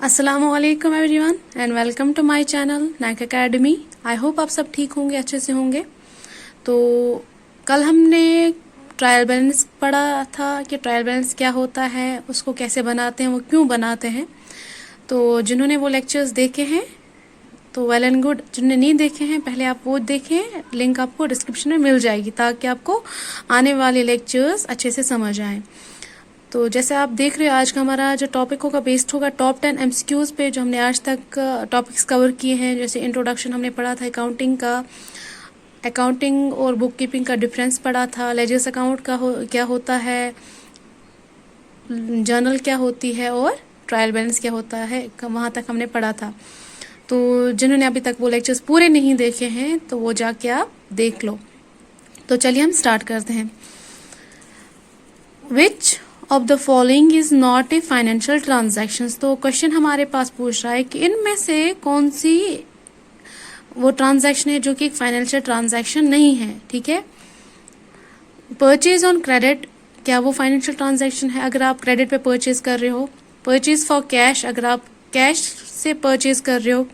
अस्सलामुअलैकुम everyone and welcome to my channel Naik academy. I hope आप सब ठीक होंगे, अच्छे से होंगे। तो कल हमने ट्रायल बैलेंस पढ़ा था कि ट्रायल बैलेंस क्या होता है, उसको कैसे बनाते हैं, वो क्यों बनाते हैं। तो जिन्होंने वो लेक्चर्स देखे हैं तो वेल एंड गुड, जिन्होंने नहीं देखे हैं पहले आप वो देखें, लिंक आपको डिस्क्रिप्शन में मिल जाएगी ताकि आपको आने वाले लेक्चर्स अच्छे से समझ आएँ। तो जैसे आप देख रहे हो आज का हमारा जो टॉपिक होगा बेस्ड होगा टॉप 10 एमसीक्यूज़ पे जो हमने आज तक टॉपिक्स कवर किए हैं। जैसे इंट्रोडक्शन हमने पढ़ा था अकाउंटिंग का, अकाउंटिंग और बुक कीपिंग का डिफरेंस पढ़ा था, लेजर्स अकाउंट का क्या होता है, जर्नल क्या होती है और ट्रायल बैलेंस क्या होता है, वहाँ तक हमने पढ़ा था। तो जिन्होंने अभी तक वो लेक्चर्स पूरे नहीं देखे हैं तो वो जाके आप देख लो। तो चलिए हम स्टार्ट करते हैं। Which of the following is not a financial transactions. तो क्वेश्चन हमारे पास पूछ रहा है कि इनमें से कौन सी वो ट्रांजैक्शन है जो कि एक फाइनेंशियल ट्रांजैक्शन नहीं है। ठीक है, परचेज ऑन क्रेडिट, क्या वो फाइनेंशियल ट्रांजैक्शन है अगर आप क्रेडिट पे परचेज कर रहे हो। परचेज फॉर कैश, अगर आप कैश से परचेज कर रहे हो।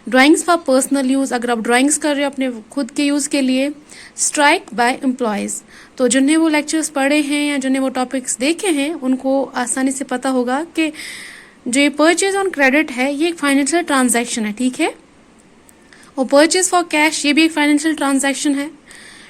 ड्राइंग्स फॉर पर्सनल यूज, अगर आप ड्राइंग्स कर रहे हो अपने खुद के यूज के लिए। स्ट्राइक बाय एम्प्लॉयज, तो जिन्हें वो लेक्चर्स पढ़े हैं या जिन्हें वो टॉपिक्स देखे हैं उनको आसानी से पता होगा कि जो ये परचेज ऑन क्रेडिट है ये एक फाइनेंशियल ट्रांजैक्शन है। ठीक है, और परचेज फॉर कैश ये भी एक फाइनेंशियल ट्रांजैक्शन है।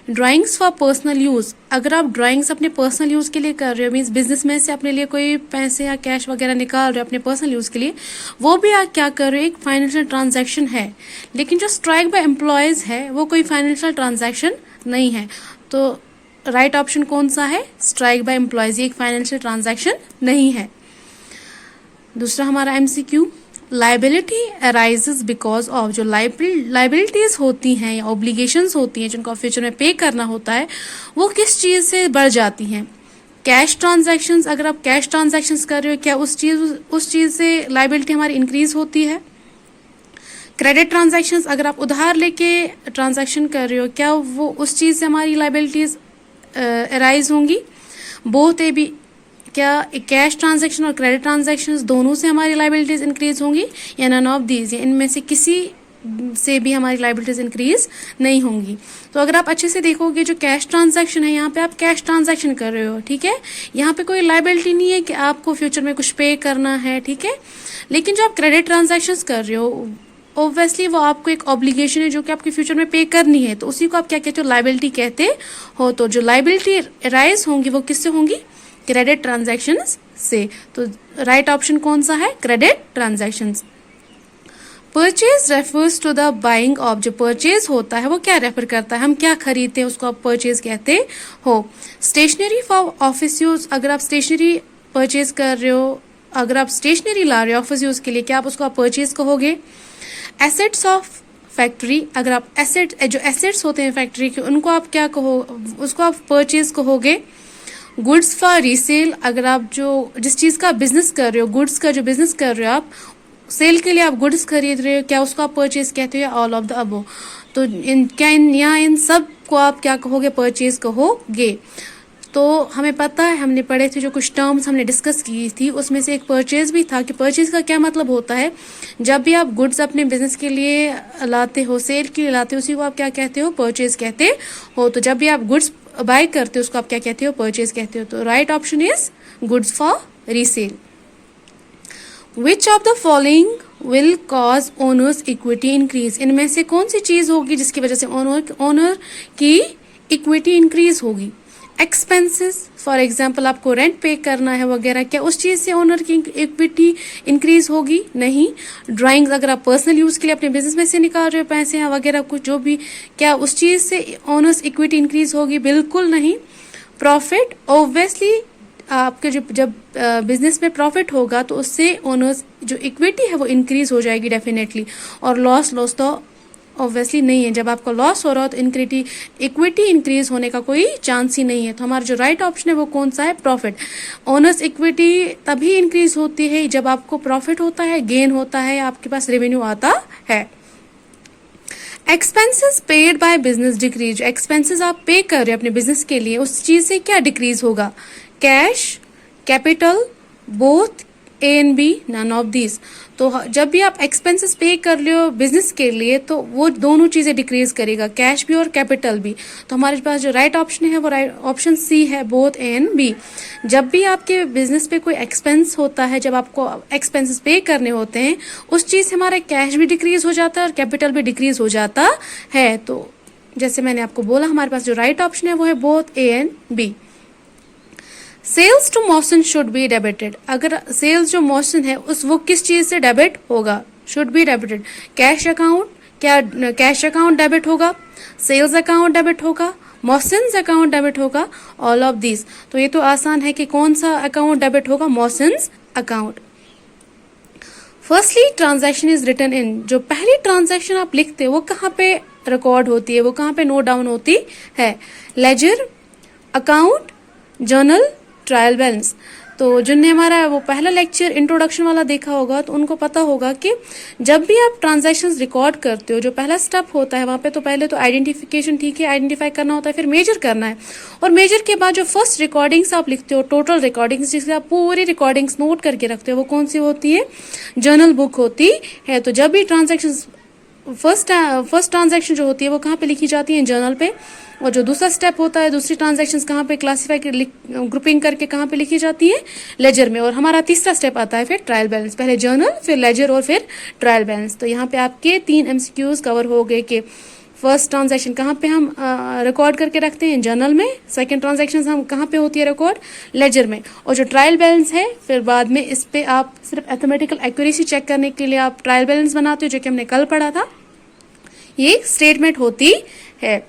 ड्राइंग्स फॉर पर्सनल यूज, अगर आप ड्राइंग्स अपने पर्सनल यूज के लिए कर रहे हो, मीन्स बिजनेस में से अपने लिए कोई पैसे या कैश वगैरह निकाल रहे हो अपने पर्सनल यूज के लिए, वो भी आप क्या कर रहे हो, एक फाइनेंशियल ट्रांजैक्शन है। लेकिन जो स्ट्राइक बाय एम्प्लॉयज है वो कोई फाइनेंशियल ट्रांजैक्शन नहीं है। तो राइट ऑप्शन कौन सा है, स्ट्राइक बाय एम्प्लॉयज, ये एक फाइनेंशियल ट्रांजैक्शन नहीं है। दूसरा हमारा MCQ, liability arises because of, जो लाइबिलिटीज होती हैं या ऑब्लिगेशंस होती हैं जिनको फ्यूचर में पे करना होता है वो किस चीज से बढ़ जाती हैं। कैश ट्रांजैक्शंस, अगर आप कैश ट्रांजैक्शंस कर रहे हो क्या उस चीज से लाइबिलिटी हमारी इंक्रीज होती है। क्रेडिट ट्रांजैक्शंस, अगर आप उधार लेके ट्रांजैक्शन कर रहे हो क्या वो उस चीज से हमारी लाइबिलिटीज अराइज होंगी। बोथ ए भी, क्या कैश ट्रांजैक्शन और क्रेडिट ट्रांजैक्शंस दोनों से हमारी लाइबिलिटीज इंक्रीज होंगी या नन ऑफ दीज, या इनमें से किसी से भी हमारी लाइबिलिटीज इंक्रीज नहीं होंगी। तो अगर आप अच्छे से देखोगे जो कैश ट्रांजैक्शन है यहाँ पे आप कैश ट्रांजैक्शन कर रहे हो, ठीक है, यहाँ पे कोई लाइबिलिटी नहीं है कि आपको फ्यूचर में कुछ पे करना है। ठीक है, लेकिन जो आप क्रेडिट ट्रांजैक्शंस कर रहे हो ऑब्वियसली वो आपको एक ऑब्लिगेशन है जो कि आपके फ्यूचर में पे करनी है, तो उसी को आप क्या कहते हो, लाइबिलिटी कहते हो। तो जो लाइबिलिटी राइज होंगी वो किससे होंगी, क्रेडिट ट्रांजैक्शंस से। तो राइट ऑप्शन कौन सा है, credit transactions. Purchase refers to the buying of, जो परचेज होता है वो क्या रेफर करता है, हम क्या खरीदते हैं उसको आप परचेज कहते हो। स्टेशनरी फॉर ऑफिस यूज, अगर आप स्टेशनरी परचेज कर रहे हो, अगर आप स्टेशनरी ला रहे हो ऑफिस यूज के लिए क्या आप उसको आप परचेज कहोगे। एसेट्स ऑफ फैक्ट्री, अगर आप जो एसेट्स होते हैं फैक्ट्री के उनको आप क्या कहो, उसको आप परचेज कहोगे। गुड्स फॉर रीसेल, अगर आप जो जिस चीज का बिजनेस कर रहे हो, गुड्स का जो बिजनेस कर रहे हो आप, सेल के लिए आप गुड्स खरीद रहे हो क्या उसको आप परचेज कहते हो, ऑल ऑफ द अबव। तो इन सब को आप क्या कहोगे, परचेज कहोगे। तो हमें पता है, हमने पढ़े थे जो कुछ टर्म्स हमने डिस्कस की थी उसमें से एक परचेज भी था कि परचेज का क्या मतलब होता है, जब भी आप गुड्स अपने बिजनेस के लिए लाते हो, सेल के लिए लाते हो, उसी को आप क्या कहते हो, परचेज कहते हो। तो जब भी आप गुड्स बाय करते हो उसको आप क्या कहते हो, परचेज कहते हो। तो right option is goods for resale. Which of the following will cause owners equity increase, इनमें से कौन सी चीज होगी जिसकी वजह से ओनर की इक्विटी इंक्रीज होगी। एक्सपेंसेस, फॉर एग्जाम्पल आपको रेंट पे करना है वगैरह, क्या उस चीज से ओनर की इक्विटी इंक्रीज होगी, नहीं। ड्राइंग्स, अगर आप पर्सनल यूज के लिए अपने बिजनेस में से निकाल रहे हो पैसे या वगैरह कुछ जो भी, क्या उस चीज से ओनर्स इक्विटी इंक्रीज होगी, बिल्कुल नहीं। प्रॉफिट, ऑब्वियसली आपके जब बिजनेस में प्रॉफिट होगा तो उससे ओनर्स जो इक्विटी है वो इंक्रीज हो जाएगी डेफिनेटली। और लॉस तो ऑब्वियसली नहीं है, जब आपका लॉस हो रहा हो तो इक्विटी इंक्रीज होने का कोई चांस ही नहीं है। तो हमारा जो राइट ऑप्शन है वो कौन सा है, प्रॉफिट। ओनर्स इक्विटी तभी इंक्रीज होती है जब आपको प्रॉफिट होता है, गेन होता है, आपके पास रेवेन्यू आता है। Expenses paid by business decrease, expenses आप पे कर रहे हो अपने बिजनेस के लिए उस चीज से क्या डिक्रीज होगा, cash, capital, both A and B, none of this. तो जब भी आप एक्सपेंसेस पे कर लो बिजनेस के लिए तो वो दोनों चीजें डिक्रीज करेगा, कैश भी और कैपिटल भी। तो हमारे पास जो राइट ऑप्शन है वो राइट ऑप्शन सी है, बोथ ए एंड बी। जब भी आपके बिजनेस पे कोई एक्सपेंस होता है, जब आपको एक्सपेंसेस पे करने होते हैं, उस चीज से हमारा कैश भी डिक्रीज हो जाता है और कैपिटल भी डिक्रीज हो जाता है। तो जैसे मैंने आपको बोला, हमारे पास जो राइट ऑप्शन है वो है both A and B. Sales to motion should be debited. अगर सेल्स जो मोशन है उस वो किस चीज से डेबिट होगा? Should be debited. Cash account, क्या कैश अकाउंट डेबिट होगा? सेल्स अकाउंट डेबिट होगा? मोशंस अकाउंट डेबिट होगा? All of this. तो ये तो आसान है कि कौन सा अकाउंट डेबिट होगा? Motions account. Firstly transaction is written in. जो पहली ट्रांजैक्शन आप लिखते हो वो कहाँ पे रिकॉर्ड होती है, वो कहाँ पे नोट डाउन होती है? Ledger, account, journal, trial balance. तो जिनने हमारा वो पहला लेक्चर इंट्रोडक्शन वाला देखा होगा तो उनको पता होगा कि जब भी आप ट्रांजैक्शंस रिकॉर्ड करते हो, जो पहला स्टेप होता है वहां पे तो पहले तो आइडेंटिफिकेशन, ठीक है, आइडेंटिफाई करना होता है, फिर मेजर करना है, और मेजर के बाद जो फर्स्ट रिकॉर्डिंग्स आप लिखते हो, टोटल रिकॉर्डिंग्स जिससे आप पूरी रिकॉर्डिंग्स नोट करके रखते हो, वो कौन सी होती है? जर्नल बुक होती है। तो जब भी ट्रांजैक्शन फर्स्ट ट्रांजैक्शन जो होती है वो कहाँ पे लिखी जाती है? जर्नल पे। और जो दूसरा स्टेप होता है, दूसरी ट्रांजैक्शंस कहाँ पे क्लासीफाई ग्रुपिंग करके कहाँ पे लिखी जाती है? लेजर में। और हमारा तीसरा स्टेप आता है फिर ट्रायल बैलेंस। पहले जर्नल, फिर लेजर और फिर ट्रायल बैलेंस। तो यहाँ पे आपके 3 MCQs कवर हो गए कि फर्स्ट ट्रांजैक्शन कहाँ पे हम रिकॉर्ड करके रखते हैं? जर्नल में। सेकंड ट्रांजैक्शन हम कहाँ पे होती है रिकॉर्ड? लेजर में। और जो ट्रायल बैलेंस है फिर बाद में इस पे आप सिर्फ मैथमेटिकल एक्यूरेसी चेक करने के लिए आप ट्रायल बैलेंस बनाते हो, जो कि हमने कल पढ़ा था। ये स्टेटमेंट होती है।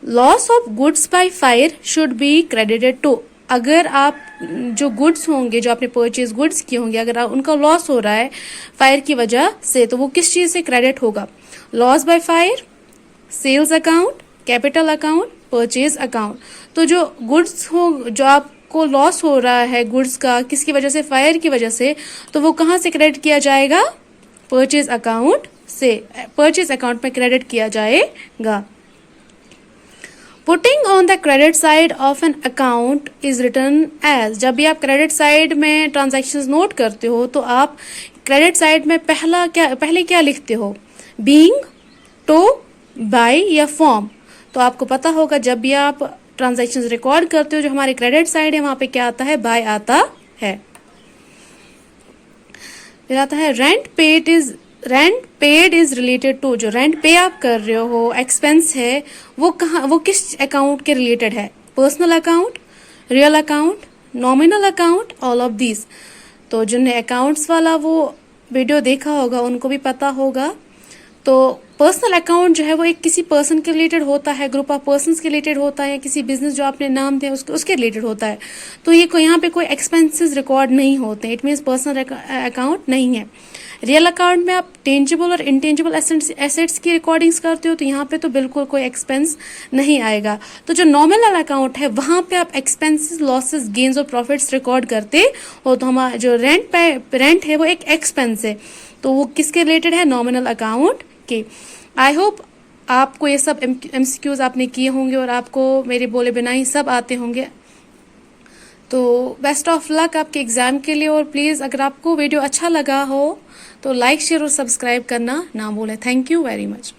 Loss of goods by fire should be credited to. अगर आप जो गुड्स होंगे, जो आपने परचेज गुड्स किए होंगे, अगर आप उनका लॉस हो रहा है फायर की वजह से, तो वो किस चीज से क्रेडिट होगा? Loss by fire, sales account, capital account, purchase account. तो जो गुड्स हो, जो आपको लॉस हो रहा है गुड्स का किसकी वजह से? फायर की वजह से, तो वो कहाँ से क्रेडिट किया जाएगा? परचेज अकाउंट से। परचेज अकाउंट में क्रेडिट किया जाएगा। Putting on the credit side of an account is written as. जब भी आप क्रेडिट साइड में ट्रांजैक्शंस नोट करते हो तो आप क्रेडिट साइड में पहले क्या लिखते हो? बीइंग, टू, बाय या फॉर्म। तो आपको पता होगा जब भी आप ट्रांजैक्शंस रिकॉर्ड करते हो, जो हमारे क्रेडिट साइड है वहां पे क्या आता है? बाय आता है। फिर आता है rent paid is related to. जो रेंट पे आप कर रहे हो, एक्सपेंस है, वो किस अकाउंट के रिलेटेड है? Personal account, real account, nominal account, all of this. तो जिन्हें अकाउंट्स वाला वो वीडियो देखा होगा उनको भी पता होगा। तो पर्सनल अकाउंट जो है वो एक किसी पर्सन के रिलेटेड होता है, ग्रुप ऑफ पर्संस के रिलेटेड होता है, या किसी बिजनेस जो आपने नाम दिया उसके रिलेटेड होता है। तो ये यहाँ पे कोई एक्सपेंसेस रिकॉर्ड नहीं होते, इट मीन्स पर्सनल अकाउंट नहीं है। रियल अकाउंट में आप टेंजिबल और इनटेंजिबल एसेट्स की रिकॉर्डिंग्स करते हो, तो यहाँ पे तो बिल्कुल कोई एक्सपेंस नहीं आएगा। तो जो नॉमिनल अकाउंट है वहां पे आप एक्सपेंसेस, लॉसेस, गेन्स और प्रॉफिट्स रिकॉर्ड करते हो। तो हमारा जो रेंट है वो एक एक्सपेंस है, तो वो किसके रिलेटेड है? नॉमिनल अकाउंट के। आई होप आपको ये सब MCQs आपने किए होंगे और आपको मेरे बोले बिना ही सब आते होंगे। तो बेस्ट ऑफ लक आपके एग्जाम के लिए। और प्लीज अगर आपको वीडियो अच्छा लगा हो तो लाइक, शेयर और सब्सक्राइब करना ना भूलें। Thank you very much.